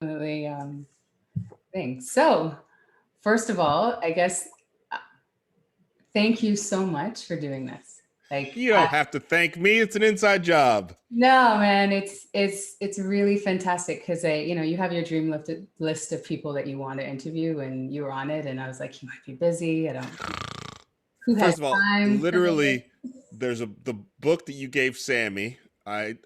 definitely thing. So, first of all, I guess thank you so much for doing this. Like, You don't have to thank me. It's an inside job. no, man, it's really fantastic because you have your dream list of people that you want to interview, and you were on it, and I was like, he might be busy. I don't. Who has First of all, time for literally, this? there's the book that you gave Sammy. I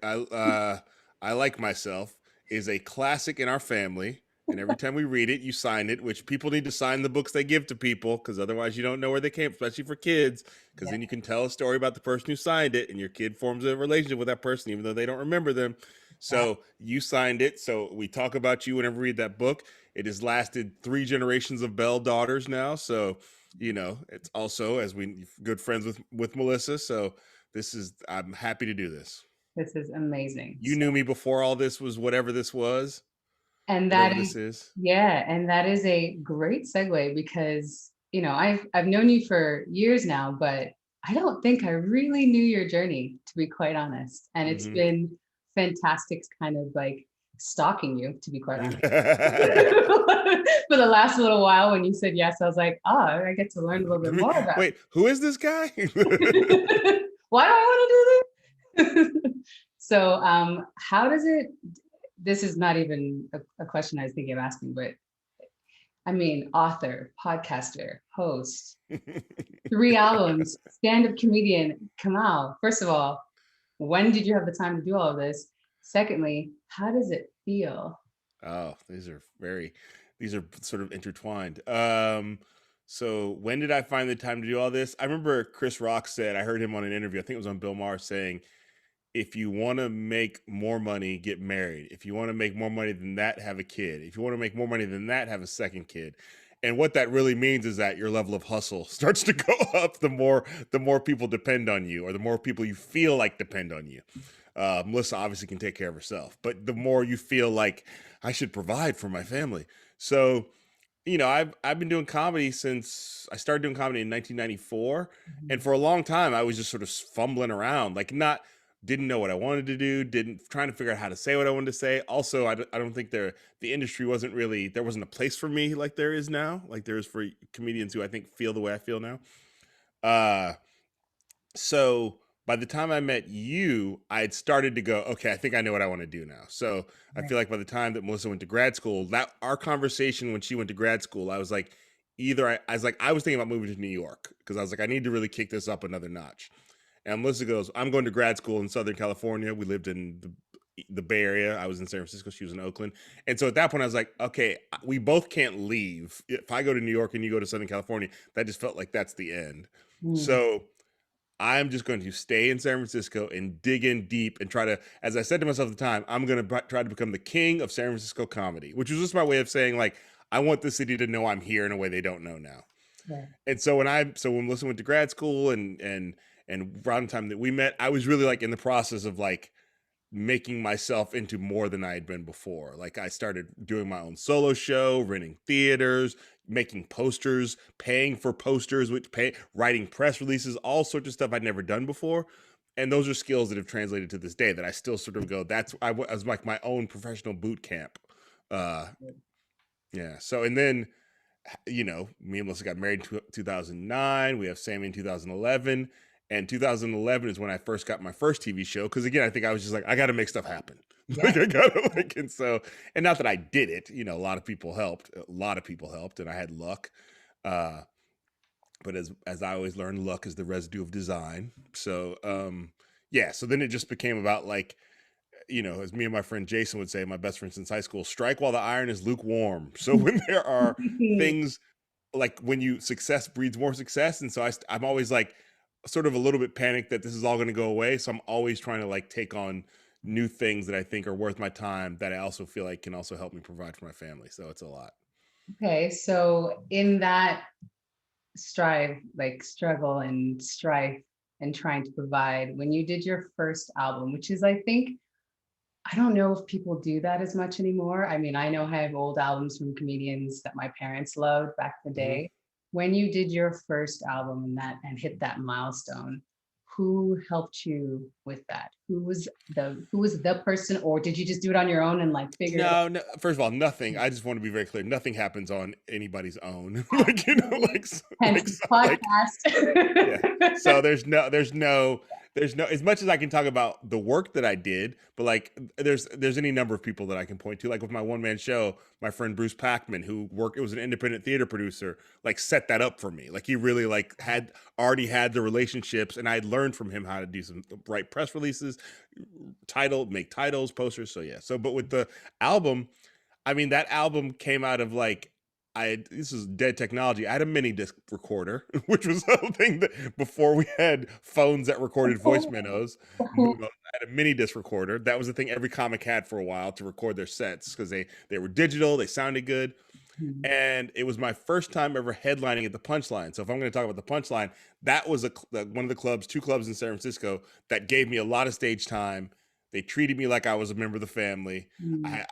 like myself is a classic in our family, and every time we read it, you sign it. Which people need to sign the books they give to people because otherwise you don't know where they came, especially for kids. Because Yeah, then you can tell a story about the person who signed it, and your kid forms a relationship with that person even though they don't remember them. that, So you signed it. So we talk about you whenever we read that book. It has lasted 3 generations of Bell daughters now. So it's also as we good friends with Melissa. So I'm happy to do this. this is amazing. You So, knew me before all this was and whatever that this is, is. yeah, and that is a great segue because I've known you for years now, but I don't think I really knew your journey, to be quite honest. And it's Hmm. been fantastic, kind of like stalking you, to be quite honest. For the last little while, when you said yes, I was like, oh, I get to learn a little bit more about Wait, who is this guy? why do I want to do this? So, how does it? This is not even a question I was thinking of asking, but I mean, author, podcaster, host, 3 albums, stand-up comedian, Kamau. First of all, when did you have the time to do all of this? Secondly, how does it feel? Oh, these are sort of intertwined. So when did I find the time to do all this? I remember Chris Rock said, I heard him on an interview, I think it was on Bill Maher, saying, if you want to make more money, get married. If you want to make more money than that, have a kid. If you want to make more money than that, have a second kid. And what that really means is that your level of hustle starts to go up the more people depend on you, or the more people you feel like depend on you. Melissa obviously can take care of herself, but the more you feel like I should provide for my family. So, I've been doing comedy since I started doing comedy in 1994, and for a long time I was just sort of fumbling around, like not didn't know what I wanted to do, didn't trying to figure out how to say what I wanted to say. Also, I don't think the industry wasn't really there wasn't a place for me like there is now, like there is for comedians who I think feel the way I feel now. Uh, so by the time I met you, I had started to go, okay, I think I know what I want to do now. So I Right. feel like by the time that Melissa went to grad school, that our conversation when she went to grad school, I was like, I was thinking about moving to New York because I was like, I need to really kick this up another notch. And Melissa goes, I'm going to grad school in Southern California. We lived in the Bay Area. I was in San Francisco. She was in Oakland. And so at that point, I was like, okay, we both can't leave. If I go to New York and you go to Southern California, that just felt like that's the end. Mm, So I'm just going to stay in San Francisco and dig in deep and try to, as I said to myself at the time, I'm going to try to become the king of San Francisco comedy, which was just my way of saying, like, I want the city to know I'm here in a way they don't know now. right. And so when Melissa went to grad school and around the time that we met, I was really like in the process of like making myself into more than I had been before. Like I started doing my own solo show, renting theaters, making posters, paying for posters, writing press releases, all sorts of stuff I'd never done before. And those are skills that have translated to this day that I still sort of go, I was like my own professional boot camp. Uh, yeah. So, and then me and Melissa got married in 2009. We have Sammy in 2011. And 2011 is when I first got my first TV show. Because again, I think I was just like, I got to make stuff happen. Yeah. Like I got to and not that I did it. A lot of people helped. A lot of people helped, and I had luck. Uh, but as I always learned, luck is the residue of design. So yeah. So then it just became about like as me and my friend Jason would say, my best friend since high school, strike while the iron is lukewarm. So when there are things like when you success breeds more success, and so I'm always like sort of a little bit panicked that this is all going to go away. So I'm always trying to like take on new things that I think are worth my time that I also feel like can also help me provide for my family. So it's a lot. Okay, so in that struggle and strife and trying to provide, when you did your first album, which is, I think, I don't know if people do that as much anymore. I mean, I know I have old albums from comedians that my parents loved back in the Mm-hmm. day. When you did your first album and hit that milestone, who helped you with that? Who was the person, or did you just do it on your own and like figure it out? No, no. First of all, nothing. I just want to be very clear. Nothing happens on anybody's own. Like you know, like Hence like this like yeah. podcast. So there's no as much as I can talk about the work that I did, but like there's any number of people that I can point to. Like with my one man show, my friend Bruce Packman, who worked, it was an independent theater producer, like set that up for me. Like he really like had already had the relationships, and I had learned from him how to do some write press releases, make titles, posters. So yeah. So but with the album, I mean, that album came out of like this is dead technology. I had a mini disc recorder, which was a thing that before we had phones that recorded voice memos. I had a mini disc recorder. That was the thing every comic had for a while to record their sets because they were digital, they sounded good. And it was my first time ever headlining at the Punchline. So if I'm going to talk about the Punchline, that was one of the clubs, two clubs in San Francisco that gave me a lot of stage time. They treated me like I was a member of the family. I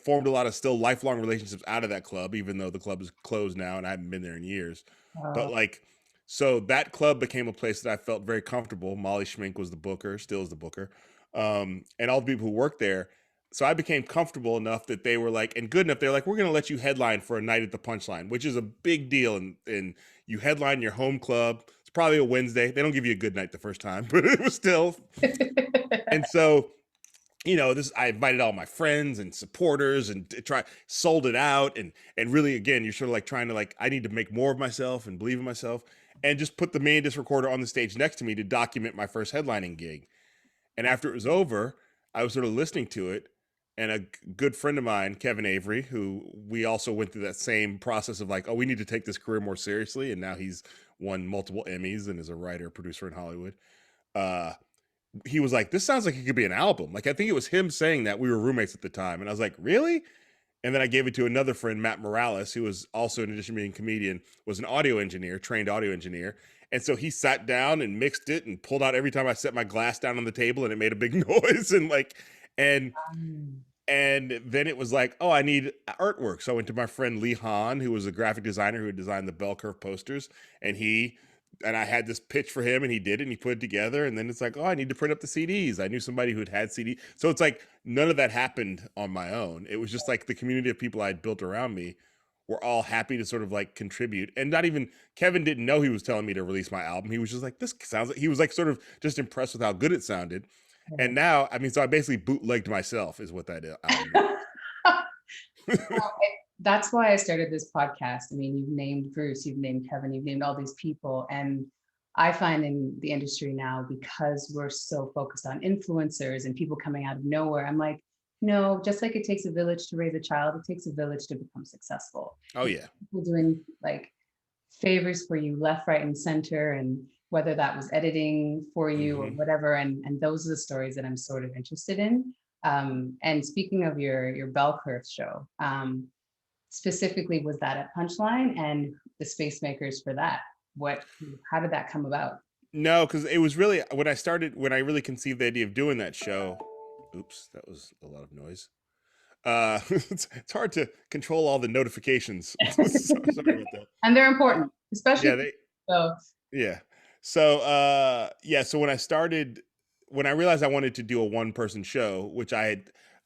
formed a lot of still lifelong relationships out of that club, even though the club is closed now and I haven't been there in years. But like, so that club became a place that I felt very comfortable. Molly Schmink was the booker, still is the booker, and all the people who worked there. So I became comfortable enough that they were like, and good enough, they're like, we're going to let you headline for a night at the Punchline, which is a big deal. And you headline your home club. It's probably a Wednesday. They don't give you a good night the first time, but it was still. And so, you know, I invited all my friends and supporters and sold it out. And really, again, you're sort of like trying to like, I need to make more of myself and believe in myself, and just put the main disc recorder on the stage next to me to document my first headlining gig. And after it was over, I was sort of listening to it. And a good friend of mine, Kevin Avery, who we also went through that same process of like, oh, we need to take this career more seriously. And now he's won multiple Emmys and is a writer, producer in Hollywood. He was like, this sounds like it could be an album. Like, I think it was him saying that. We were roommates at the time. And I was like, really? And then I gave it to another friend, Matt Morales, who was also, in addition to being a comedian, was an audio engineer, trained audio engineer. And so he sat down and mixed it and pulled out every time I set my glass down on the table and it made a big noise. And like, and then it was like, oh, I need artwork. So I went to my friend Lee Hahn, who was a graphic designer who had designed the bell curve posters. And I had this pitch for him and he did it and he put it together. And then it's like, oh, I need to print up the CDs. I knew somebody who had CD. So it's like none of that happened on my own. It was just like the community of people I had built around me were all happy to sort of like contribute. And not even Kevin didn't know he was telling me to release my album. He was just like, this sounds like, he was like sort of just impressed with how good it sounded. And now, I mean, so I basically bootlegged myself is what that album is. That's why I started this podcast. I mean, you've named Bruce, you've named Kevin, you've named all these people. And I find in the industry now, because we're so focused on influencers and people coming out of nowhere, I'm like, no, just like it takes a village to raise a child, it takes a village to become successful. Oh, yeah. People doing like favors for you left, right, and center, and whether that was editing for you or whatever. And those are the stories that I'm sort of interested in. And speaking of your bell curve show, specifically, was that at Punchline and the Spacemakers for that? How did that come about? No, because it was really when I really conceived the idea of doing that show. Oops, that was a lot of noise. It's hard to control all the notifications. Sorry about that. And they're important, especially. Yeah. So when I realized I wanted to do a one-person show, which I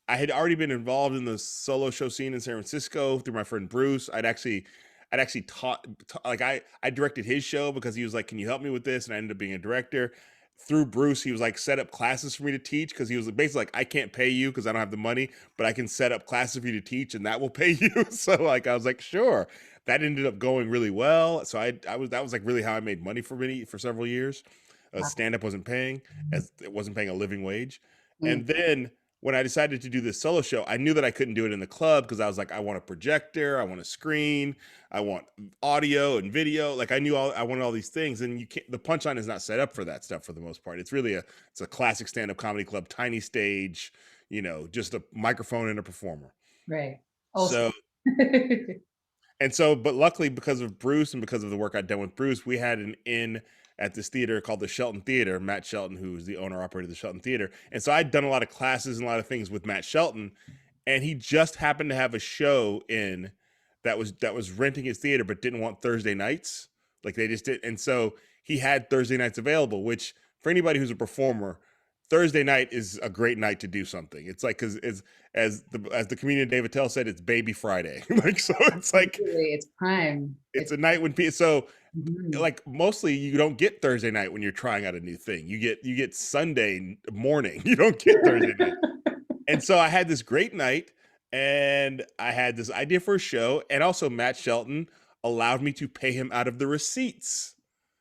had already been involved in the solo show scene in San Francisco through my friend Bruce. I'd actually I directed his show because he was like, can you help me with this? And I ended up being a director. Through Bruce, he was like set up classes for me to teach because he was basically like, I can't pay you because I don't have the money, but I can set up classes for you to teach and that will pay you. So like I was like, sure. That ended up going really well. So that was like really how I made money for several years. Stand-up wasn't paying, as it wasn't paying a living wage. And then when I decided to do this solo show, I knew that I couldn't do it in the club because I was like, I want a projector, I want a screen, I want audio and video. Like I wanted all these things, and the Punchline is not set up for that stuff for the most part. It's really it's a classic stand-up comedy club, tiny stage, just a microphone and a performer. Right. Also. But luckily because of Bruce and because of the work I'd done with Bruce, we had an inn at this theater called the Shelton Theater, Matt Shelton, who is the owner operator of the Shelton Theater. And so I'd done a lot of classes and a lot of things with Matt Shelton, and he just happened to have a show in that was renting his theater, but didn't want Thursday nights. Like they just did. And so he had Thursday nights available, which for anybody who's a performer, Thursday night is a great night to do something. It's like, because as the comedian David Tell said, it's Baby Friday. Like, so it's like Absolutely, it's prime. it's a night when people, so Mhm. like mostly you don't get Thursday night when you're trying out a new thing. You get Sunday morning. You don't get Thursday night. And so I had this great night, and I had this idea for a show, and also Matt Shelton allowed me to pay him out of the receipts.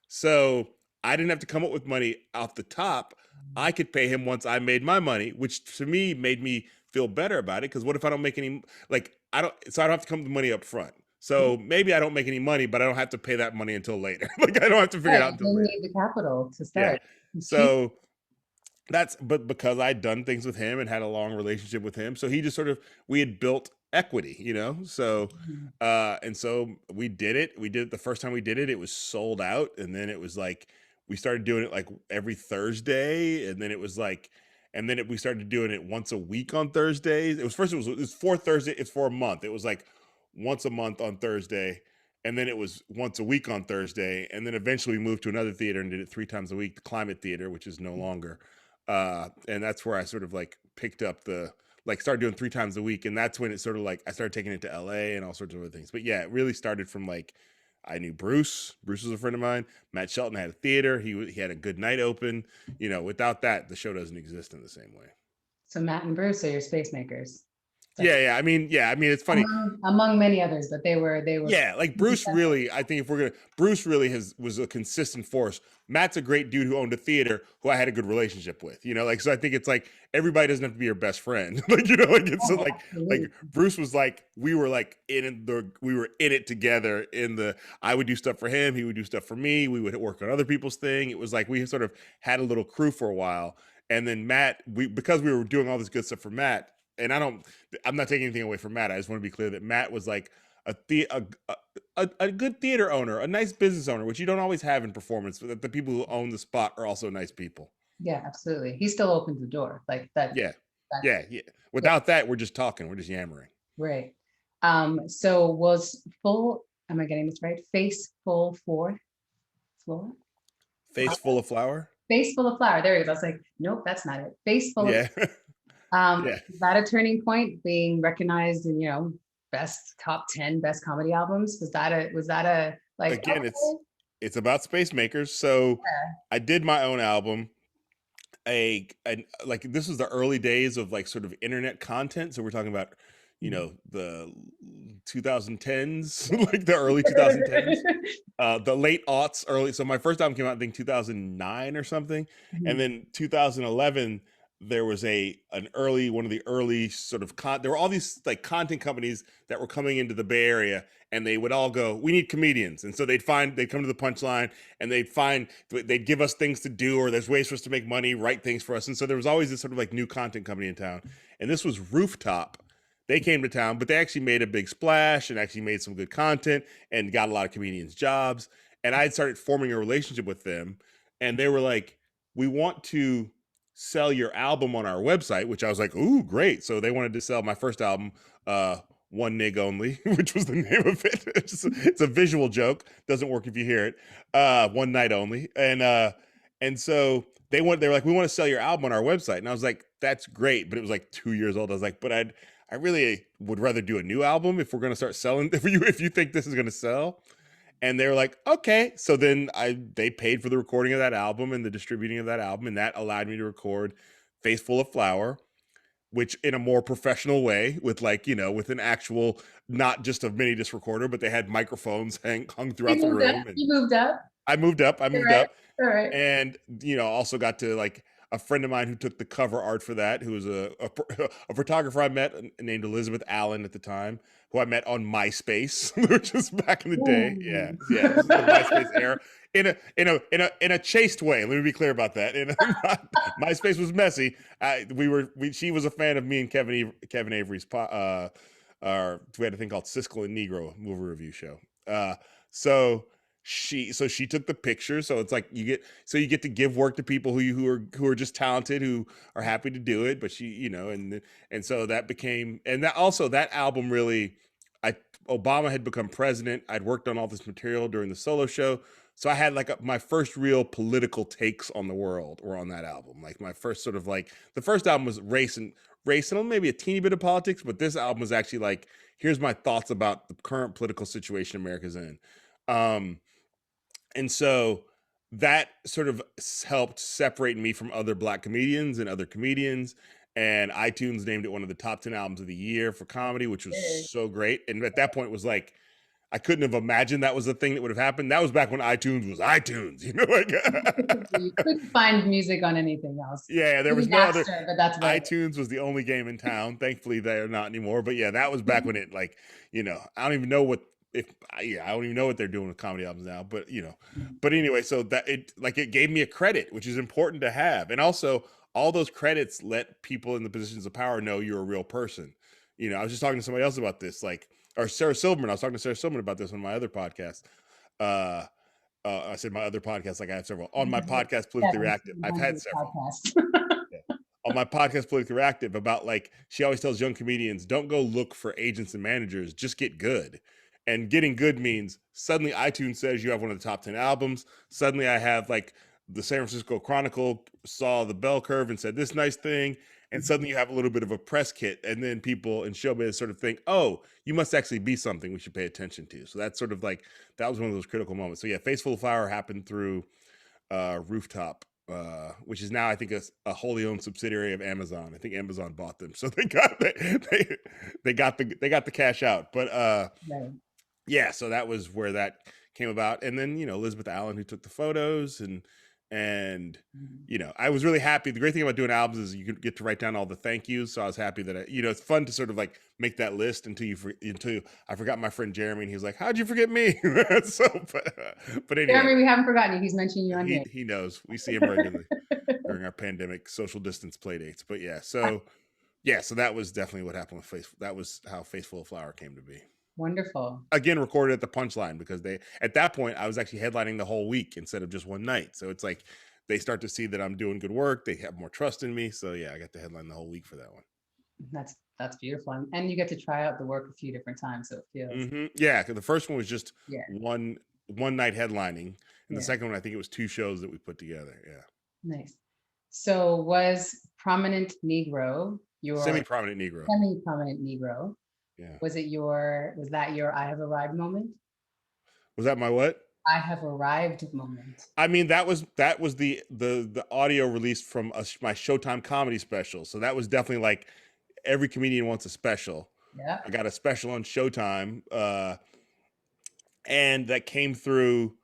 So I didn't have to come up with money off the top. I could pay him once I made my money, which to me made me feel better about it. Because what if I don't make any, like, I don't, so I don't have to come with the money up front. So maybe I don't make any money, but I don't have to pay that money until later. Like, I don't have to figure it Right, out you until didn't later. need the capital to Yeah. start. Cheap. So that's, but because I'd done things with him and had a long relationship with him, so he just sort of, we had built equity, so Mhm. and so we did it the first time we did it, it was sold out, and then it was like we started doing it like every Thursday, and then it was like, and then we started doing it once a week on Thursdays. It was 4 Thursday, it's for a month, it was like once a month on Thursday, and then it was once a week on Thursday, and then eventually we moved to another theater and did it 3 times a week, the Climate Theater, which is no longer. And that's where I sort of like picked up the, like, started doing 3 times a week, and that's when it sort of like I started taking it to LA and all sorts of other things. But yeah, it really started from like I knew Bruce was a friend of mine. Matt Shelton had a theater, he had a good night open. Without that, the show doesn't exist in the same way. So Matt and Bruce are your Spacemakers. That's Yeah, it's funny. among many others, but they were Yeah, like the Bruce central. really, I think if we're gonna, Bruce really was a consistent force. Matt's a great dude who owned a theater who I had a good relationship with. Like, so I think it's like everybody doesn't have to be your best friend. Like, like it's so Oh, like absolutely. Bruce was like, we were like we were in it together. I would do stuff for him, he would do stuff for me. We would work on other people's thing. It was like we sort of had a little crew for a while, and then Matt, because we were doing all this good stuff for Matt, and I'm not taking anything away from Matt. I just want to be clear that Matt was like a, the, a good theater owner, a nice business owner, which you don't always have in performance. But the people who own the spot are also nice people. Yeah, absolutely. He still opens the door like that. Yeah, That's yeah. yeah, Without that, we're just talking. We're just yammering. right. So was full, am I getting this right? Face full for floor? Face full of flour. Face full of flour. There he goes. I was like, nope, that's not it. Face full of Yeah, yeah. is that a turning point being recognized in, best top 10 best comedy albums? Was that a like, Again, okay, it's about Spacemakers. So I did my own album. Like, this was the early days of like sort of internet content. So we're talking about, yeah. the 2010s, like the early 2010s, the late aughts, early. So my first album came out, I think 2009 or something, and Mhm. then 2011 there was an early, one of the early sort of there were all these like content companies that were coming into the Bay Area, and they would all go, we need comedians, and so they'd come to the Punchline, and they'd give us things to do, or there's ways for us to make money, write things for us, and so there was always this sort of like new content company in town, and this was Rooftop. They came to town, but they actually made a big splash and actually made some good content and got a lot of comedians jobs. And I had started forming a relationship with them, and they were like, we want to sell your album on our website, which I was like, ooh, great. So they wanted to sell my first album, One Nig Only, which was the name of it. It's a visual joke. Doesn't work if you hear it. One Night Only. And so they were like, we want to sell your album on our website. And I was like, that's great. But it was like 2 years old. I was like, but I really would rather do a new album if we're going to start selling, if you think this is going to sell. And they were like, okay. So then they paid for the recording of that album and the distributing of that album, and that allowed me to record Face Full of Flour, which in a more professional way, with like, with an actual, not just a mini disc recorder, but they had microphones hung throughout the room. And You moved up. I All moved right. up, All right. and also got to like a friend of mine who took the cover art for that, who was a photographer I met, named Elizabeth Allen at the time, who I met on MySpace, which was back in the day. Yeah, Ooh. yeah, this is the MySpace era, in a chaste way. Let me be clear about that. MySpace was messy. She was a fan of me and Kevin Avery's we had a thing called Siskel and Negro movie review show. So she took the picture. So it's like you get to give work to people who are just talented, who are happy to do it. But and so that became, and that also, that album really, I Obama had become president. I'd worked on all this material during the solo show. so I had like my first real political takes on the world were on that album. Like my first sort of like the first album was race and maybe a teeny bit of politics, but this album was actually like, here's my thoughts about the current political situation America's in. Um, and so that sort of helped separate me from other Black comedians and other comedians. And iTunes named it one of the top 10 albums of the year for comedy, which was Good. so great. And at that point, it was like, I couldn't have imagined that was the thing that would have happened. That was back when iTunes was iTunes, you know, like You couldn't find music on anything else. yeah, there was Maybe no other. Napster, but that's about it. iTunes was the only game in town. Thankfully, they're not anymore. But yeah, that was back when it like, you know, I don't even know what if yeah, I don't even know what they're doing with comedy albums now. But you know, but anyway, so that it gave me a credit, which is important to have, and also all those credits let people in the positions of power know you're a real person. You know, I was just talking to somebody else about this, like or Sarah Silverman. I was talking to Sarah Silverman about this on my other podcast. Uh, I said my other podcast, like I have several on my podcast, Politically Reactive. I've had several. Yeah. On my podcast, Politically Reactive, about like she always tells young comedians, don't go look for agents and managers, just get good. And getting good means suddenly iTunes says you have one of the top 10 albums. Suddenly I have like the San Francisco Chronicle saw the bell curve and said this nice thing. And suddenly you have a little bit of a press kit. And then people in showbiz sort of think, oh, you must actually be something we should pay attention to. So that's sort of like, that was one of those critical moments. So yeah, Faceful of Flower happened through Rooftop, which is now I think a wholly owned subsidiary of Amazon. I think Amazon bought them, so they got the cash out. But Right. yeah, so that was where that came about. And then you know Elizabeth Allen, who took the photos, and you know I was really happy. The great thing about doing albums is you can get to write down all the thank yous. So I was happy that you know it's fun to sort of like make that list until I forgot my friend Jeremy, and he was like, "How'd you forget me?" So, but anyway. Jeremy, we haven't forgotten you. He's mentioning you on here. He knows. We see him regularly during our pandemic social distance play dates. But yeah, so that was definitely what happened with Face. That was how Faceful of Flower came to be. Wonderful. Again, recorded at the Punchline because at that point I was actually headlining the whole week instead of just one night. So it's like they start to see that I'm doing good work. They have more trust in me. So yeah, I got to headline the whole week for that one. That's beautiful, and you get to try out the work a few different times, so it feels yeah. Because the first one was just one night headlining, and the second one I think it was 2 shows that we put together. Yeah, nice. So was Prominent Negro your semi-prominent Negro? Semi-prominent Negro. Yeah. Was that your I have arrived moment? Was that my what? I have arrived moment. I mean, that was the audio release from my Showtime comedy special. So that was definitely like every comedian wants a special. Yeah. I got a special on Showtime, and that came through,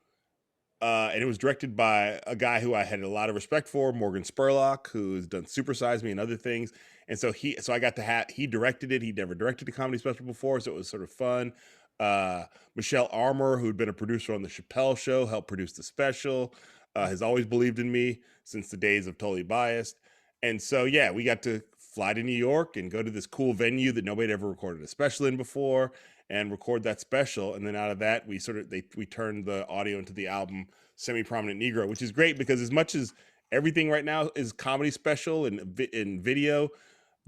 and it was directed by a guy who I had a lot of respect for, Morgan Spurlock, who's done Super Size Me and other things. And so I got to he directed it. He'd never directed a comedy special before, so it was sort of fun. Michelle Armour, who'd been a producer on the Chappelle Show, helped produce the special, has always believed in me since the days of Totally Biased. And so, yeah, we got to fly to New York and go to this cool venue that nobody had ever recorded a special in before and record that special. And then out of that, we turned the audio into the album Semi-Prominent Negro, which is great because as much as everything right now is comedy special and in video,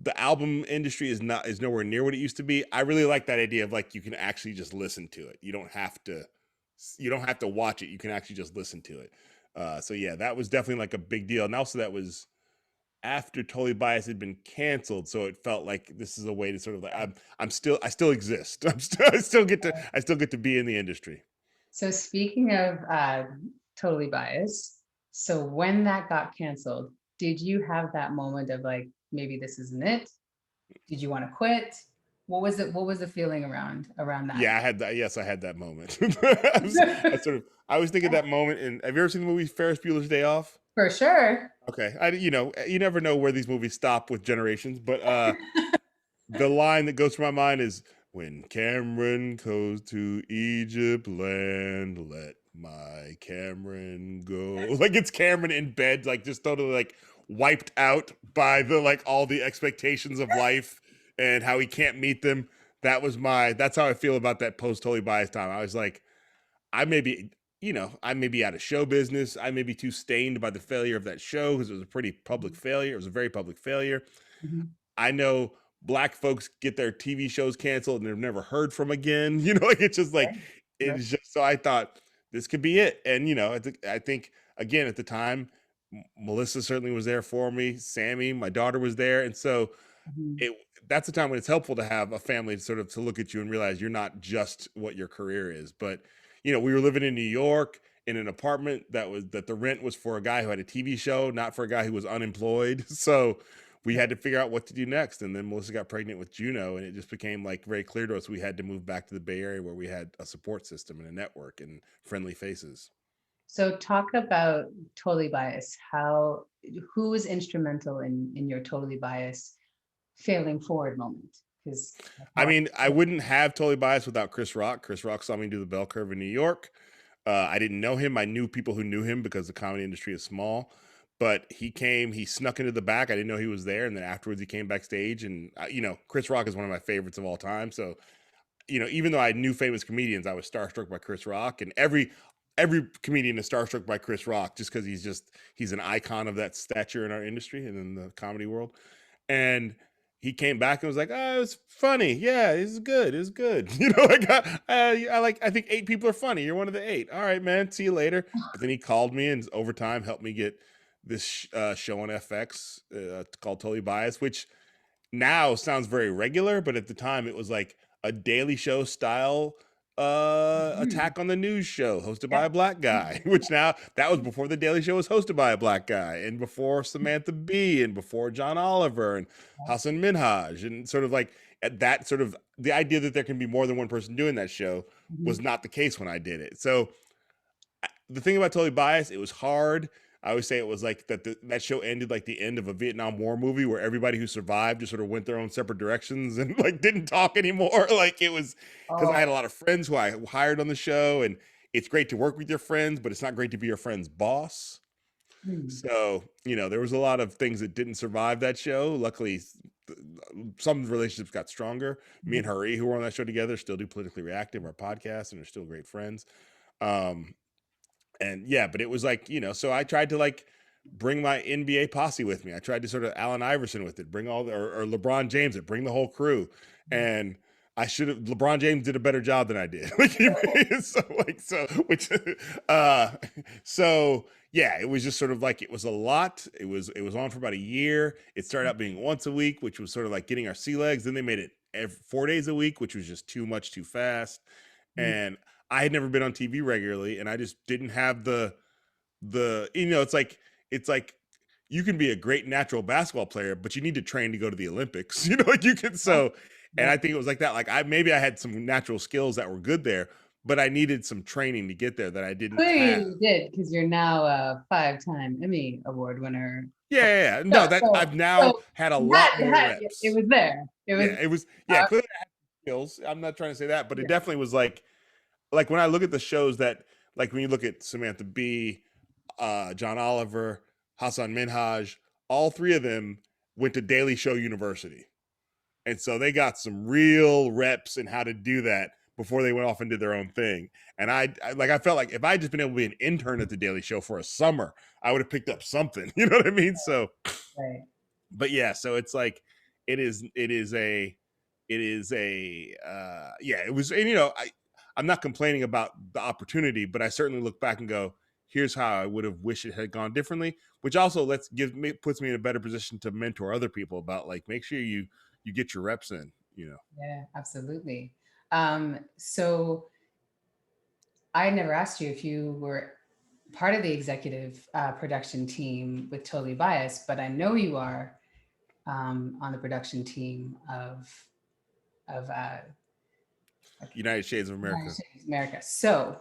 the album industry is nowhere near what it used to be. I really like that idea of like you can actually just listen to it. You don't have to watch it. You can actually just listen to it. So yeah, that was definitely like a big deal. And also that was after Totally Biased had been canceled, so it felt like this is a way to sort of like I still exist. I still get to be in the industry. So speaking of Totally Biased, so when that got canceled, did you have that moment of like, maybe this isn't it? Did you want to quit? What was it? What was the feeling around that? Yeah, I had that. Yes, I had that moment. I was thinking that moment. And have you ever seen the movie Ferris Bueller's Day Off? For sure. Okay, you never know where these movies stop with generations, but the line that goes through my mind is when Cameron goes to Egypt land, let my Cameron go. Like it's Cameron in bed, like just totally like wiped out by the like all the expectations of life and how he can't meet them. That's how I feel about that post Totally Biased time. I was like, I may be out of show business. I may be too stained by the failure of that show because it was a pretty public failure. It was a very public failure. Mm-hmm. I know Black folks get their TV shows canceled and they're never heard from again. Like it's just like, it's just, so I thought this could be it. And I think again at the time, Melissa certainly was there for me. Sammy, my daughter, was there, and so Mhm. it that's the time when it's helpful to have a family sort of to look at you and realize you're not just what your career is. But we were living in New York in an apartment that the rent was for a guy who had a TV show, not for a guy who was unemployed. So we had to figure out what to do next. And then Melissa got pregnant with Juno, and it just became like very clear to us we had to move back to the Bay Area where we had a support system and a network and friendly faces. So talk about Totally Biased. Who was instrumental in your Totally Biased failing forward moment? Because I mean, I wouldn't have Totally Biased without Chris Rock. Chris Rock saw me do the bell curve in New York. I didn't know him. I knew people who knew him because the comedy industry is small. But he snuck into the back. I didn't know he was there. And then afterwards, he came backstage. And, Chris Rock is one of my favorites of all time. So, even though I knew famous comedians, I was starstruck by Chris Rock. And every comedian is starstruck by Chris Rock just because he's an icon of that stature in our industry and in the comedy world. And he came back and was like, "Oh, it was funny. Yeah, it's good. It's good." Like I think 8 people are funny. You're one of the 8. All right, man. See you later. But then he called me and over time helped me get this show on FX called Totally Biased, which now sounds very regular, but at the time it was like a Daily Show style Mhm. attack on the news show hosted by Yeah. a black guy, which now that was before the Daily Show was hosted by a black guy, and before Samantha Bee, and before John Oliver and Hassan Minhaj, and sort of like at that sort of the idea that there can be more than one person doing that show was Mhm. not the case when I did it. So the thing about Totally Biased, it was hard. I always say it was like that show ended like the end of a Vietnam War movie where everybody who survived just sort of went their own separate directions and like didn't talk anymore. Like it was because I had a Oh. lot of friends who I hired on the show, and it's great to work with your friends, but it's not great to be your friend's boss. Hmm. So, there was a lot of things that didn't survive that show. Luckily, some relationships got stronger. Me and Mhm. Hari, who were on that show together, still do Politically Reactive, our podcast, and are still great friends. Um, and yeah, but it was like, so I tried to like bring my NBA posse with me. I tried to sort of Allen Iverson with it, bring or LeBron James it, bring the whole crew. And LeBron James did a better job than I did. Which, uh, so yeah, it was just sort of like, it was a lot. It was on for about a year. It started out being once a week, which was sort of like getting our sea legs. Then they made it 4 days a week, which was just too much, too fast. Mhm. And I had never been on TV regularly, and I just didn't have the it's like you can be a great natural basketball player, but you need to train to go to the Olympics. Like you can Yeah. and Yeah. I think it was like that. Like I had some natural skills that were good there, but I needed some training to get there that I didn't Clearly have. you did, because you're now a 5-time Emmy Award winner. Yeah. No, So, that so, I've now so had a you lot more it reps. was there. It was Yeah, it was uh, clearly I had skills. I'm not trying to say that, but it yeah. definitely was like when I look at the shows that like when you look at Samantha Bee, John Oliver, Hassan Minhaj, all 3 of them went to Daily Show University. And so they got some real reps in how to do that before they went off and did their own thing. And I felt like if I had just been able to be an intern at the Daily Show for a summer, I would have picked up something. You know what I mean? So Right. but yeah, so it's like it is a yeah, it was, and I'm not complaining about the opportunity, but I certainly look back and go, here's how I would have wished it had gone differently, which also puts me in a better position to mentor other people about like make sure you get your reps in. Yeah, absolutely. So I never asked you if you were part of the executive production team with Totally Biased, but I know you are on the production team of United Shades of United America. States of America. So,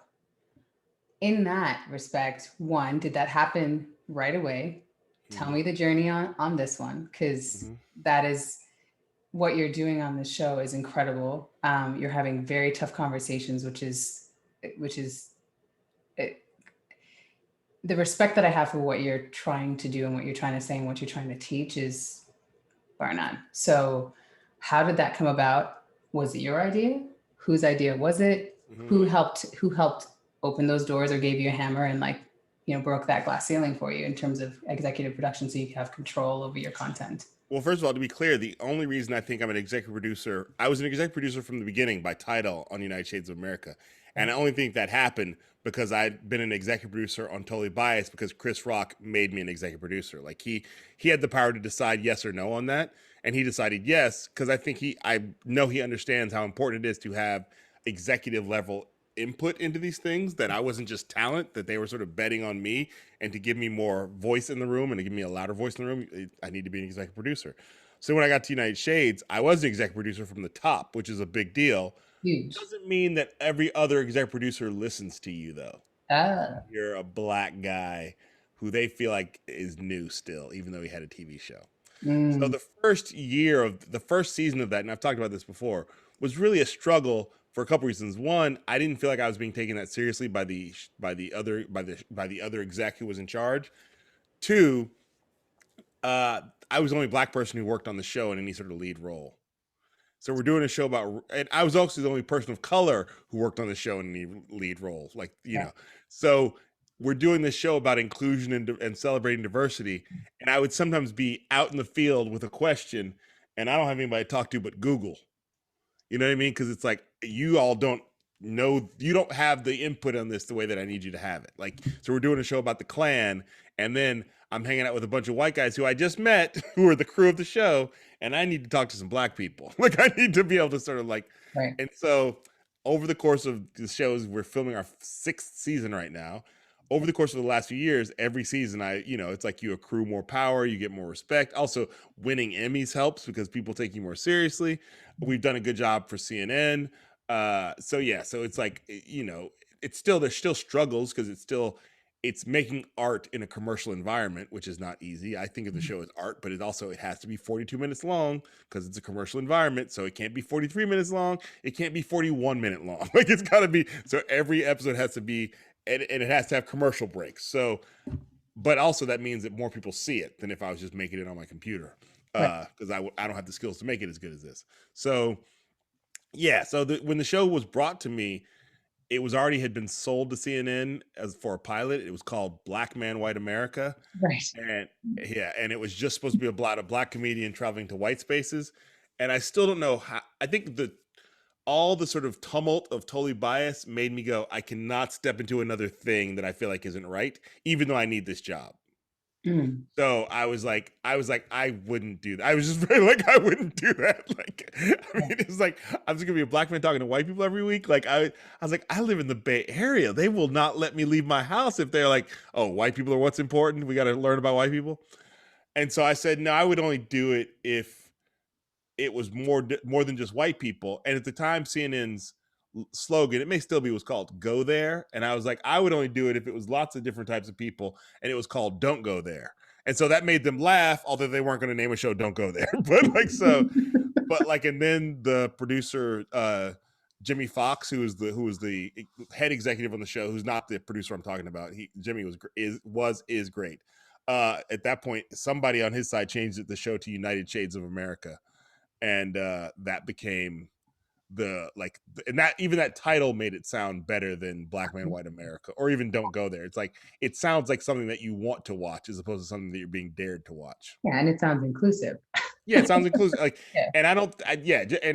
in that respect, one, did that happen right away? Tell Hmm. me the journey on this one, because Hmm. that is what you're doing on the show is incredible. You're having very tough conversations, which is it, the respect that I have for what you're trying to do and what you're trying to say and what you're trying to teach is bar none. So, how did that come about? Was it your idea? Whose idea was it? Hmm. Who helped open those doors or gave you a hammer and broke that glass ceiling for you in terms of executive production so you have control over your content? Well, first of all, to be clear, the only reason I think I'm an executive producer, I was an executive producer from the beginning by title on United Shades of America. And I only think that happened because I'd been an executive producer on Totally Biased because Chris Rock made me an executive producer. Like he had the power to decide yes or no on that. And he decided yes, because I know he understands how important it is to have executive level input into these things, that I wasn't just talent, that they were sort of betting on me, and to give me more voice in the room and to give me a louder voice in the room, I need to be an executive producer. So when I got to United Shades, I was an executive producer from the top, which is a big deal. Huge. Doesn't mean that every other executive producer listens to you though. Ah, You're a black guy who they feel like is new still, even though he had a TV show. So mm, the first year of the first season of that, and I've talked about this before, was really a struggle for a couple reasons. One, I didn't feel like I was being taken that seriously by the other exec who was in charge. Two, uh, I was the only black person who worked on the show in any sort of lead role. So we're doing a show about, and I was also the only person of color who worked on the show in any lead role. Like, yeah, so we're doing this show about inclusion and celebrating diversity. And I would sometimes be out in the field with a question, and I don't have anybody to talk to but Google. You know what I mean? Because it's like you all don't know, you don't have the input on this the way that I need you to have it. Like, so we're doing a show about the Klan, and then I'm hanging out with a bunch of white guys who I just met, who are the crew of the show, and I need to talk to some black people. Like, I need to be able to sort of like, right. and so over the course of the shows, we're filming our sixth season right now. Over the course of the last few years, every season, it's like you accrue more power, you get more respect. Also, winning Emmys helps because people take you more seriously. We've done a good job for CNN. So yeah, so it's like, it's still, there's still struggles because it's making art in a commercial environment, which is not easy. I think of the show as art, but it has to be 42 minutes long because it's a commercial environment. So it can't be 43 minutes long. It can't be 41-minute long. Like, it's got to be, so every episode has to be, and it has to have commercial breaks. So, but also that means that more people see it than if I was just making it on my computer. Right. Because I don't have the skills to make it as good as this. So yeah, so when the show was brought to me, it was already had been sold to CNN as for a pilot. It was called Black Man White America, Right. and yeah, and it was just supposed to be about a black comedian traveling to white spaces. And I still don't know how. I think the all the sort of tumult of Totally Biased made me go, I cannot step into another thing that I feel like isn't right, even though I need this job. Mm, So I wouldn't do that. I was just very like, I wouldn't do that. Like, I mean, it's like, I'm just gonna be a black man talking to white people every week. Like, I was like, I live in the Bay Area. They will not let me leave my house if they're like, oh, white people are what's important. We got to learn about white people. And so I said, no, I would only do it if it was more than just white people. And at the time, CNN's slogan, it may still be, was called "Go There," and I was like, I would only do it if it was lots of different types of people, and it was called "Don't Go There." And so that made them laugh, although they weren't going to name a show "Don't Go There." And then the producer, Jimmy Fox, who was the head executive on the show, who's not the producer I'm talking about. Jimmy is great. At that point, somebody on his side changed the show to United Shades of America, and that became and that, even that title made it sound better than Black Man White America, or even Don't Go There. It's like, it sounds like something that you want to watch as opposed to something that you're being dared to watch. yeah, and it sounds inclusive. Yeah, it sounds inclusive. Like, Yeah, and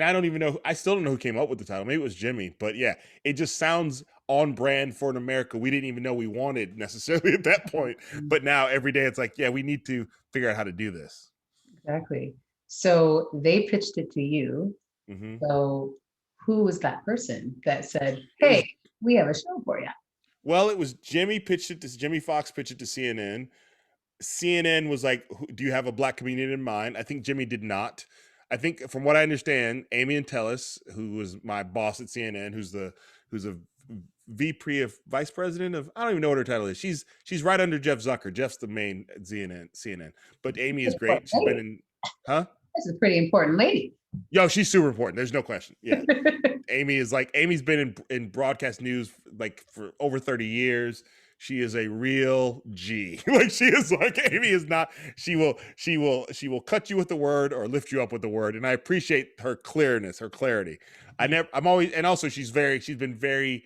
I don't even know. I still don't know who came up with the title. Maybe it was Jimmy, but yeah, it just sounds on brand for an America we didn't even know we wanted necessarily at that point. But now every day it's like, yeah, we need to figure out how to do this. exactly. So they pitched it to you. Hmm. So who was that person that said, It was "Hey, we have a show for you"? Well, it was Jimmy Fox pitched it to CNN. CNN was like, "Do you have a black comedian in mind?" I think Jimmy did not. I think, from what I understand, Amy Tellis, who was my boss at CNN, who's a VP of vice president of, I don't even know what her title is. She's right under Jeff Zucker. Jeff's the main at CNN, but Amy is Pretty important great. She's been lady. in, huh? This is a pretty important lady. Yo, she's super important. There's no question. Yeah, Amy's been in broadcast news like for over 30 years. She is a real G. Like, she is like, Amy is not, she will cut you with the word or lift you up with the word. And I appreciate her clearness, her clarity. I'm always, and also she's been very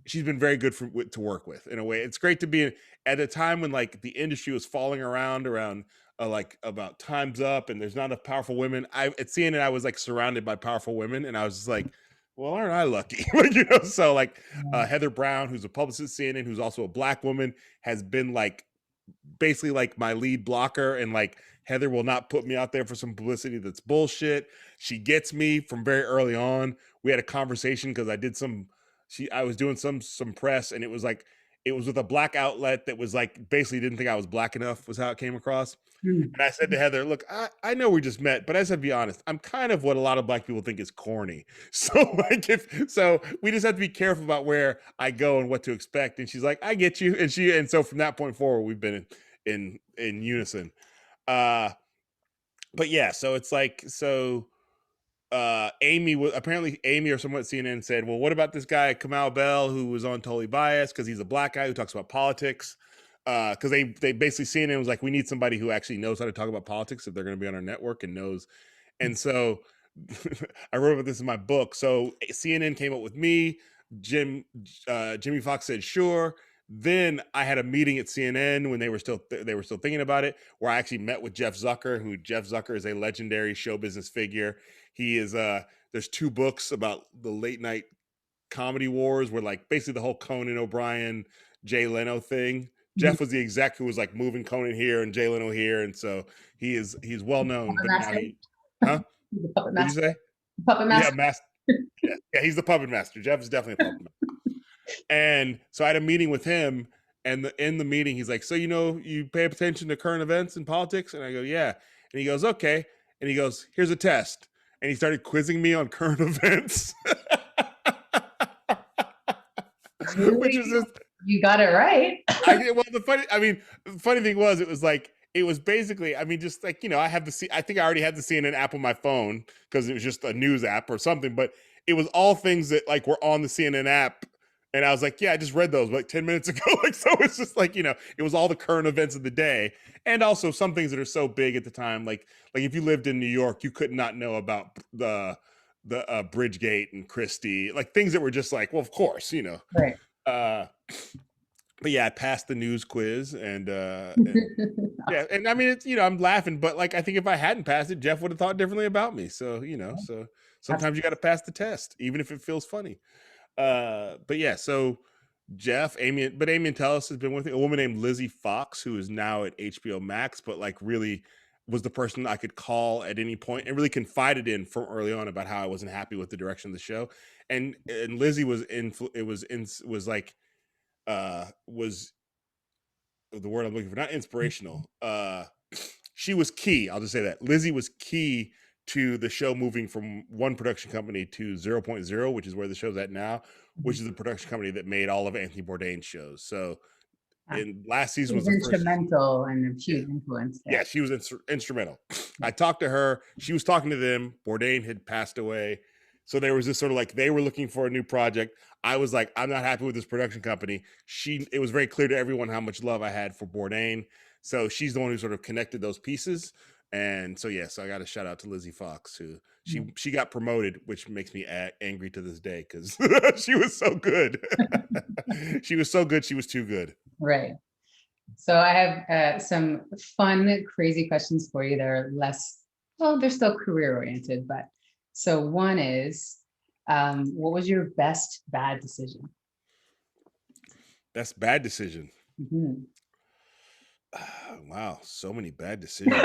good to work with in a way. It's great to be at a time when like the industry was falling around like about time's up and there's not enough powerful women. I at CNN I was like surrounded by powerful women, and I was just like, well, aren't I lucky? Like, so like Yeah. Heather Brown, who's a publicist at CNN, who's also a black woman, has been like basically like my lead blocker, and like Heather will not put me out there for some publicity that's bullshit. She gets me from very early on. We had a conversation because I was doing some press, and it was like it was with a black outlet that was like basically didn't think I was black enough was how it came across. Mm. And I said to Heather, look, I know we just met, but I said, to be honest, I'm kind of what a lot of black people think is corny. So like so we just have to be careful about where I go and what to expect. And she's like, I get you. And so from that point forward, we've been in unison. Uh, but yeah, so it's like, so Amy was apparently Amy or someone at CNN said, well, what about this guy Kamau Bell who was on Totally Biased because he's a black guy who talks about politics? Because they basically CNN was like, we need somebody who actually knows how to talk about politics if they're going to be on our network and knows. And so I wrote about this in my book. So CNN came up with me. Jimmy Fox said sure. Then I had a meeting at CNN when they were still thinking about it, where I actually met with Jeff Zucker, who Jeff Zucker is a legendary show business figure. He is there's 2 books about the late night comedy wars, where like basically the whole Conan O'Brien, Jay Leno thing. Mhm. Jeff was the exec who was like moving Conan here and Jay Leno here, and so he's well known. Puppet But now master. huh? He's a puppet What'd you master. say? Puppet Yeah, master. yeah, he's the puppet master. Jeff is definitely a puppet master. And so I had a meeting with him, and in the meeting, he's like, "So you pay attention to current events and politics?" And I go, "Yeah." And he goes, "Okay." And he goes, "Here's a test." And he started quizzing me on current events, which Clearly, is just you got it right. I did well. The funny thing was, it was basically, I mean, just like I have I think I already had the CNN app on my phone because it was just a news app or something. But it was all things that like were on the CNN app, and I was like, yeah, I just read those like 10 minutes ago. Like, so it's just like it was all the current events of the day, and also some things that are so big at the time, like if you lived in New York, you could not know about the Bridgegate and Christie, like things that were just like, well, of course, Right. uh but yeah, I passed the news quiz, and yeah, and I mean it's I'm laughing, but like I think if I hadn't passed it, Jeff would have thought differently about me. So so sometimes you got to pass the test, even if it feels funny. But yeah, so Amy and Tellis has been with me. A woman named Lizzie Fox, who is now at HBO Max, but like really was the person I could call at any point and really confided in from early on about how I wasn't happy with the direction of the show. And Lizzie was like was the word I'm looking for, not inspirational. She was key. I'll just say that Lizzie was key to the show moving from one production company to zero point zero, which is where the show's at now, which is the production company that made all of Anthony Bourdain's shows. So, in last season was She's the first. instrumental and a Yeah, huge influence. Yeah. yeah, she was instrumental. I talked to her. She was talking to them. Bourdain had passed away. So there was this sort of like they were looking for a new project. I was like, I'm not happy with this production company. It was very clear to everyone how much love I had for Bourdain. So she's the one who sort of connected those pieces. And so yes, I got a shout out to Lizzie Fox, who she got promoted, which makes me angry to this day because she was so good. She was so good. She was too good. Right. So I have some fun, crazy questions for you. They're less, well, they're still career oriented, but so one is, what was your best bad decision? That's bad decision. Mhm. Wow, so many bad decisions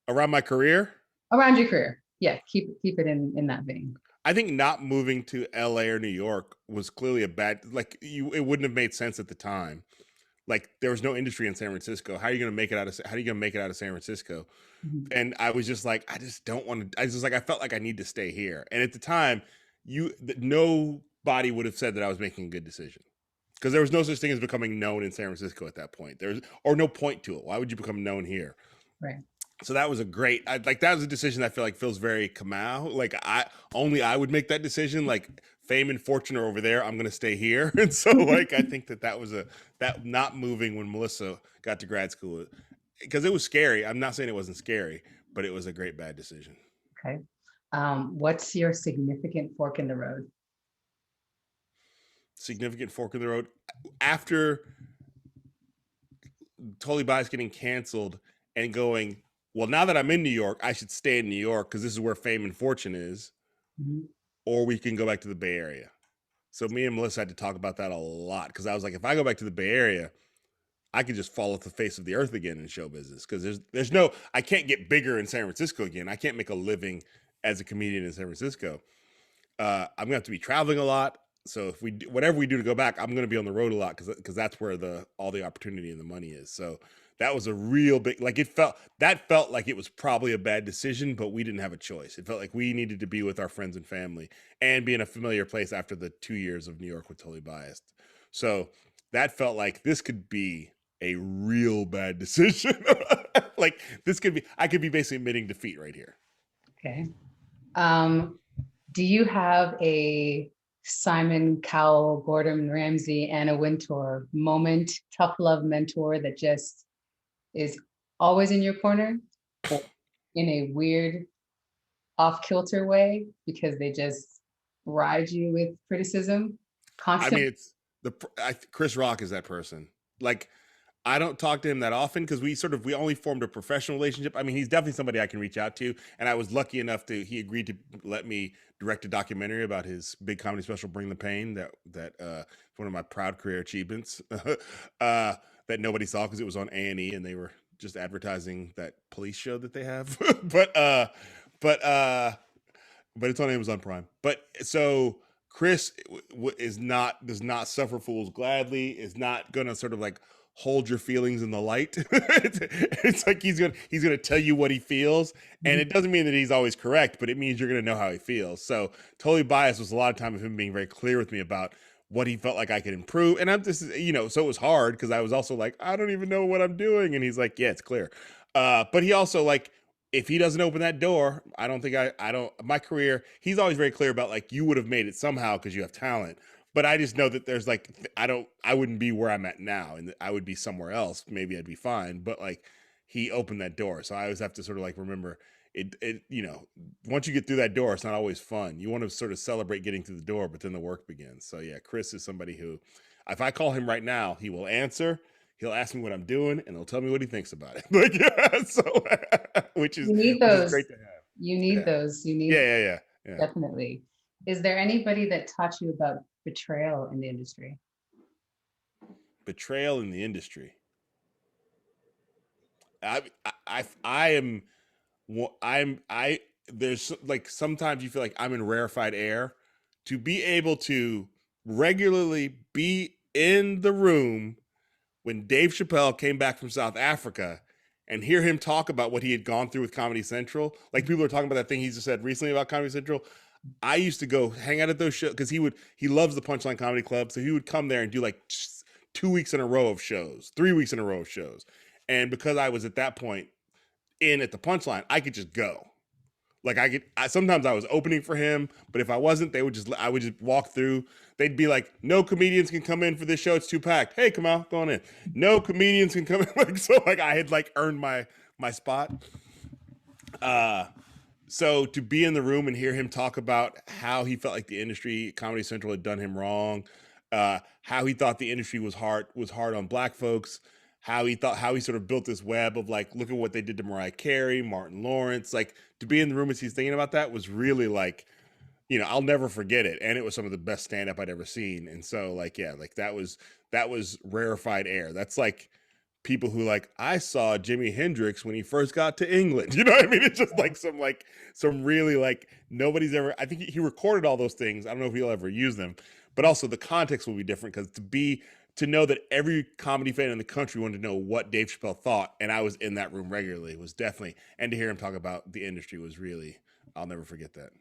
around my career. Around your career. Yeah, keep it in that vein. I think not moving to LA or New York was clearly a bad, like it wouldn't have made sense at the time. Like there was no industry in San Francisco. How are you going to make it how are you going to make it out of San Francisco? Mhm. And I was just like, I just don't want to. I was just like, I felt like I need to stay here. And at the time, nobody would have said that I was making a good decision because there was no such thing as becoming known in San Francisco at that point. There's or no point to it. Why would you become known here? Right. So that was that was a decision I feel like feels very Kamau. Like I would make that decision. Like fame and fortune are over there. I'm going to stay here. And so like I think that was that not moving when Melissa got to grad school, because it was scary. I'm not saying it wasn't scary, but it was a great bad decision. Okay. What's your significant fork in the road? Significant fork in the road after Totally Bias getting canceled and going, well, now that I'm in New York, I should stay in New York because this is where fame and fortune is, Mhm. or we can go back to the Bay Area. So me and Melissa had to talk about that a lot because I was like, if I go back to the Bay Area, I could just fall off the face of the earth again in show business because there's no, I can't get bigger in San Francisco again. I can't make a living as a comedian in San Francisco. I'm gonna have to be traveling a lot. So if we do, whatever we do to go back, I'm gonna be on the road a lot because that's where the all the opportunity and the money is. So that was a real big, like that felt like it was probably a bad decision, but we didn't have a choice. It felt like we needed to be with our friends and family and be in a familiar place after the 2 years of New York with Totally Biased. So that felt like this could be a real bad decision. Like this could be, I could be basically admitting defeat right here. Okay. Do you have a Simon Cowell, Gordon Ramsay, Anna Wintour moment, tough love mentor that just is always in your corner, or in a weird off-kilter way because they just ride you with criticism I mean, constantly? it's Chris Rock is that person. Like, I don't talk to him that often because we only formed a professional relationship. I mean, he's definitely somebody I can reach out to, and I was lucky enough he agreed to let me direct a documentary about his big comedy special, Bring the Pain. That one of my proud career achievements that nobody saw because it was on A&E and they were just advertising that police show that they have. But but it's on Amazon Prime. But so Chris does not suffer fools gladly. Is not gonna sort of like hold your feelings in the light. It's like he's gonna tell you what he feels, and Mhm. it doesn't mean that he's always correct, but it means you're gonna know how he feels. So Totally Biased was a lot of time of him being very clear with me about what he felt like I could improve. And I'm just, so it was hard because I was also like, I don't even know what I'm doing. And he's like, yeah, it's clear. But he also like, if he doesn't open that door, I don't think I don't, my career, he's always very clear about like, you would have made it somehow because you have talent. But I just know that there's like, I wouldn't be where I'm at now and I would be somewhere else. Maybe I'd be fine. But like, he opened that door. So I always have to sort of like remember once you get through that door, it's not always fun. You want to sort of celebrate getting through the door, but then the work begins. So yeah, Chris is somebody who, if I call him right now, he will answer. He'll ask me what I'm doing, and he'll tell me what he thinks about it. Like, yeah, so which is You need which is those. great to have. You need Yeah, those. You need yeah. definitely. Is there anybody that taught you about betrayal in the industry? Betrayal in the industry. I am. I there's like sometimes you feel like I'm in rarefied air. To be able to regularly be in the room when Dave Chappelle came back from South Africa and hear him talk about what he had gone through with Comedy Central. Like people are talking about that thing he just said recently about Comedy Central. I used to go hang out at those shows because he loves the Punchline Comedy Club, so he would come there and do like 2 weeks in a row of shows, 3 weeks in a row of shows. And because I was at that point in at the Punchline, I could just go. Like sometimes I was opening for him, but if I wasn't, I would just walk through. They'd be like, no comedians can come in for this show. It's too packed. Hey, Kamau, go on in. No comedians can come in. Like, so like I had like earned my spot. Uh, so to be in the room and hear him talk about how he felt like the industry, Comedy Central had done him wrong, how he thought the industry was hard on black folks, how he sort of built this web of like, look at what they did to Mariah Carey, Martin Lawrence. Like to be in the room as he's thinking about that was really like, I'll never forget it. And it was some of the best stand up I'd ever seen. And so like, yeah, like that was rarefied air. That's like people who like, I saw Jimi Hendrix when he first got to England. You know what I mean? It's just like some really like nobody's ever, I think he recorded all those things. I don't know if he'll ever use them, but also the context will be different because to know that every comedy fan in the country wanted to know what Dave Chappelle thought, and I was in that room regularly, was definitely, and to hear him talk about the industry was really, I'll never forget that.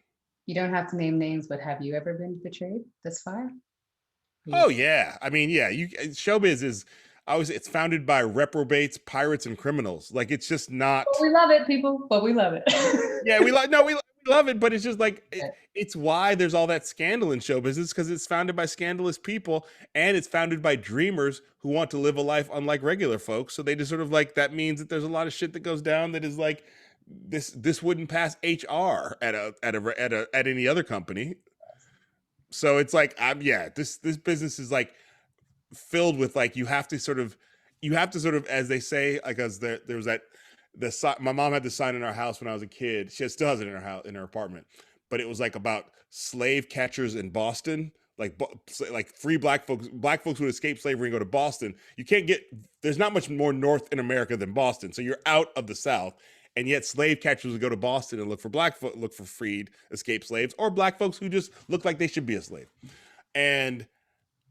You don't have to name names, but have you ever been betrayed this far? Oh yeah, I mean, yeah, showbiz is always, it's founded by reprobates, pirates, and criminals. Like it's just But not. we love it, people. But we love it. Yeah, we love it, but it's just like it's why there's all that scandal in show business because it's founded by scandalous people and it's founded by dreamers who want to live a life unlike regular folks. So they just sort of like that means that there's a lot of shit that goes down that is like this wouldn't pass HR at any other company. So it's like this business is like filled with like you have to sort of as they say like as there was that my mom had the sign in our house when I was a kid. She still has it in her house, in her apartment, but it was like about slave catchers in Boston, like free black folks who escape slavery and go to Boston. You can't get there's not much more north in America than Boston, so you're out of the South. And yet, slave catchers would go to Boston and look for freed escaped slaves, or black folks who just look like they should be a slave. And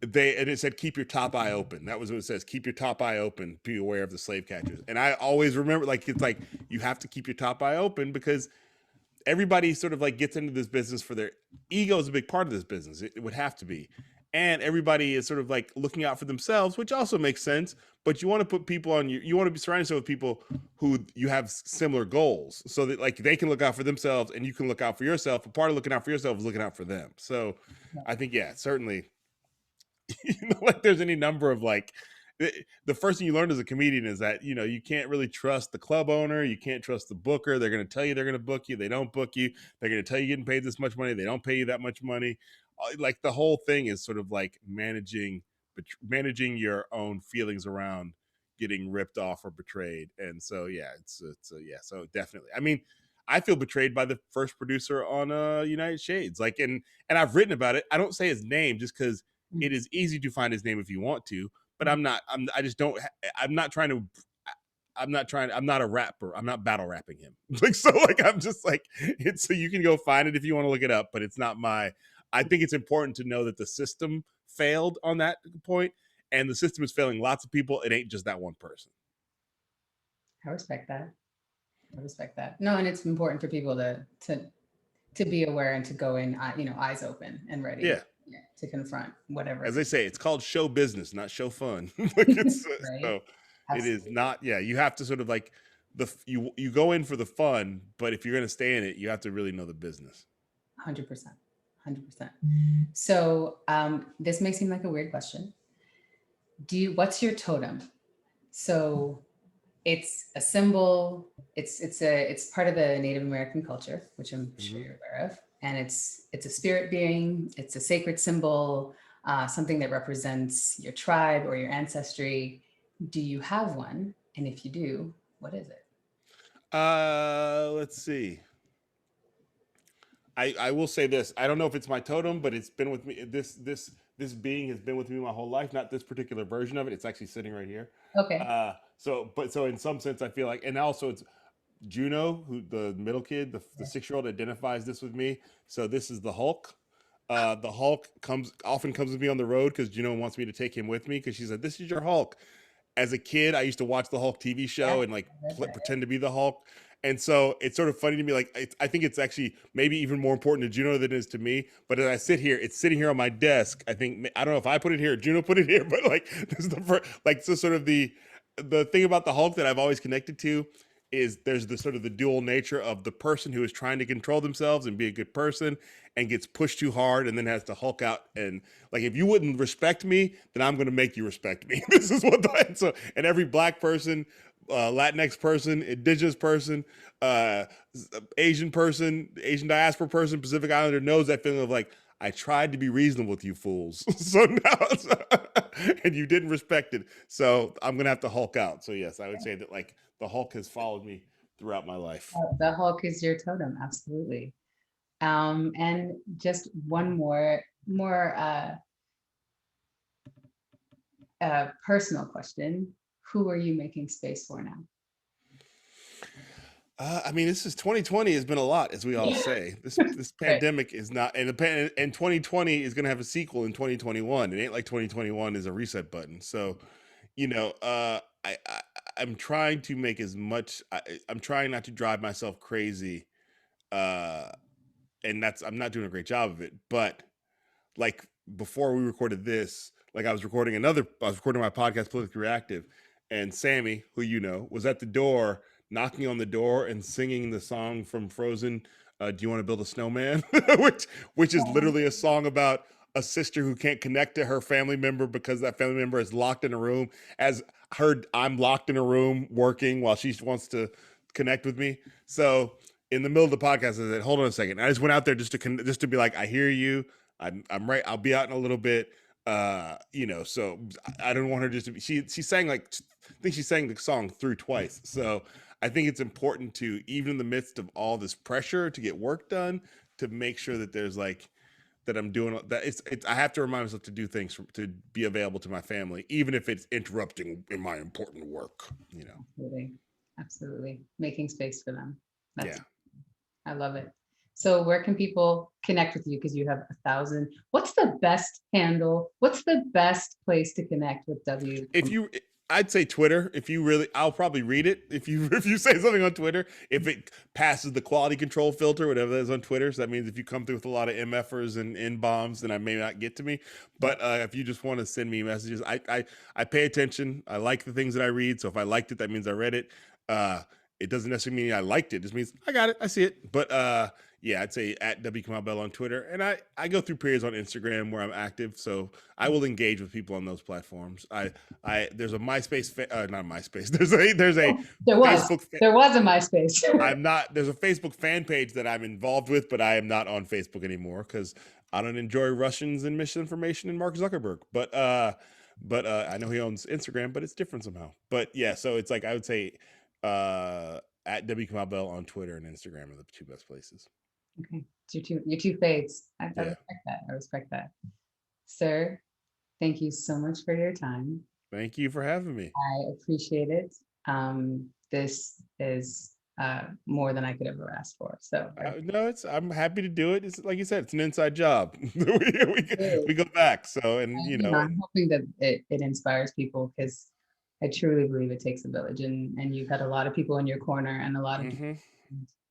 it said keep your top eye open. That was what it says. Keep your top eye open. Be aware of the slave catchers. And I always remember, like, it's like you have to keep your top eye open because everybody sort of like gets into this business for their ego is a big part of this business. It would have to be. And everybody is sort of like looking out for themselves, which also makes sense. But you want to put people on you want to be surrounded yourself with people who you have similar goals so that like they can look out for themselves and you can look out for yourself. A part of looking out for yourself is looking out for them. So I think, yeah, certainly like there's any number of like the first thing you learn as a comedian is that you can't really trust the club owner, you can't trust the booker. They're going to tell you they're going to book you, they don't book you. They're going to tell you getting paid this much money, they don't pay you that much money. Like the whole thing is sort of like managing your own feelings around getting ripped off or betrayed. And so yeah, yeah, so definitely. I mean, I feel betrayed by the first producer on United Shades. Like, and I've written about it. I don't say his name just because it is easy to find his name if you want to, but I'm not. I just don't. I'm not trying to. I'm not a rapper. I'm not battle rapping him. Like so. Like I'm just like it's. So you can go find it if you want to look it up, but it's not my. I think it's important to know that the system failed on that point, and the system is failing lots of people. It ain't just that one person. I respect that. I respect that. No, and it's important for people to be aware and to go in, eyes open and ready. Yeah. To confront whatever. As they say, it's called show business, not show fun. Like it's right? So Absolutely. it is not. Yeah, you have to sort of like you go in for the fun, but if you're going to stay in it, you have to really know the business. 100%. 100%. So this may seem like a weird question. What's your totem? So it's a symbol. It's part of the Native American culture, which I'm sure you're aware of. And it's a spirit being. It's a sacred symbol, something that represents your tribe or your ancestry. Do you have one? And if you do, what is it? Let's see. I will say this. I don't know if it's my totem, but it's been with me. This being has been with me my whole life. Not this particular version of it. It's actually sitting right here. Okay. So in some sense, I feel like, and also it's Juno, who the middle kid, the 6-year-old identifies this with me. So this is the Hulk. The Hulk often comes with me on the road because Juno wants me to take him with me because she's like, "This is your Hulk." As a kid, I used to watch the Hulk TV show and like pretend to be the Hulk. And so it's sort of funny to me. Like I think it's actually maybe even more important to Juno than it is to me. But as I sit here, it's sitting here on my desk. I don't know if I put it here or Juno put it here, but like this is the first, like so sort of the thing about the Hulk that I've always connected to is there's the sort of the dual nature of the person who is trying to control themselves and be a good person and gets pushed too hard and then has to Hulk out and like if you wouldn't respect me, then I'm going to make you respect me. This is what and every black person, Latinx person, indigenous person, Asian person, Asian diaspora person, Pacific Islander knows that feeling of like I tried to be reasonable with you fools, so now and you didn't respect it. So I'm gonna have to Hulk out. So yes, I would say that like the Hulk has followed me throughout my life. The Hulk is your totem, absolutely. And just one more personal question: who are you making space for now? I mean, this is 2020 has been a lot, as we all say. This pandemic is not, and 2020 is going to have a sequel in 2021. It ain't like 2021 is a reset button. So, I'm trying to make as much. I'm trying not to drive myself crazy, and I'm not doing a great job of it. But like before we recorded this, like I was recording my podcast, Politically Reactive, and Sammy, who was at the door, knocking on the door and singing the song from Frozen, "Do You Want to Build a Snowman?" which is literally a song about a sister who can't connect to her family member because that family member is locked in a room. I'm locked in a room working while she wants to connect with me. So in the middle of the podcast, I said, "Hold on a second." I just went out there just to be like, "I hear you. I'm right. I'll be out in a little bit." So I don't want her just to be. She sang like I think she sang the song through twice. So I think it's important to, even in the midst of all this pressure to get work done, to make sure that there's like that I'm doing that. It's I have to remind myself to do things to be available to my family, even if it's interrupting in my important work. You know. Absolutely. Absolutely. Making space for them. Yeah. That's, I love it. So where can people connect with you? Because you have 1,000. What's the best handle? What's the best place to connect with W? If you, I'd say Twitter. If you really, I'll probably read it. If you if you say something on Twitter, if it passes the quality control filter, whatever that is on Twitter, so that means if you come through with a lot of MFers and N bombs, then I may not get to me. But if you just want to send me messages, I pay attention. I like the things that I read. So if I liked it, that means I read it. It doesn't necessarily mean I liked it. It just means I got it. I see it. But yeah, I'd say at W Kamau Bell on Twitter, and I go through periods on Instagram where I'm active, so I will engage with people on those platforms. There's a MySpace, not MySpace. There's a There was. Facebook. There was a MySpace. I'm not. There's a Facebook fan page that I'm involved with, but I am not on Facebook anymore because I don't enjoy Russians and misinformation and Mark Zuckerberg. But I know he owns Instagram, but it's different somehow. But yeah, so it's like I would say at W Kamau Bell on Twitter and Instagram are the two best places. Okay, it's your two fades. I Yeah. respect that. I respect that. Sir, thank you so much for your time. Thank you for having me. I appreciate it. This is more than I could ever ask for. So No, I'm happy to do it. It's like you said, it's an inside job. we go back. So, and you know, I'm hoping that it inspires people because I truly believe it takes a village, and you've had a lot of people in your corner and a lot of people,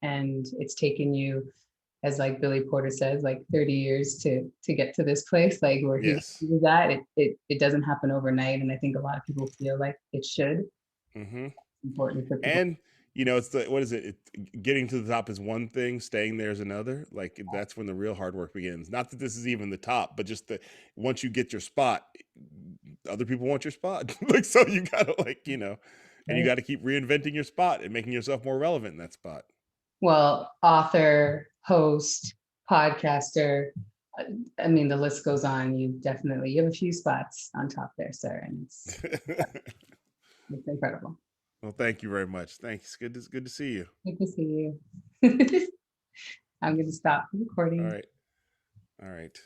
and it's taken you, as like Billy Porter says, like 30 years to get to this place, like where he was at. It doesn't happen overnight, and I think a lot of people feel like it should. It's important for people. And you know, it's the what is it? Getting to the top is one thing, staying there is another. Like that's when the real hard work begins. Not that this is even the top, but just that once you get your spot, other people want your spot. Like so, you gotta like and you got to keep reinventing your spot and making yourself more relevant in that spot. Well, author, host, podcaster. I mean, the list goes on. You have a few spots on top there, sir, and it's incredible. Well, thank you very much. Thanks. Good to see you. Good to see you. I'm going to stop recording. All right. All right.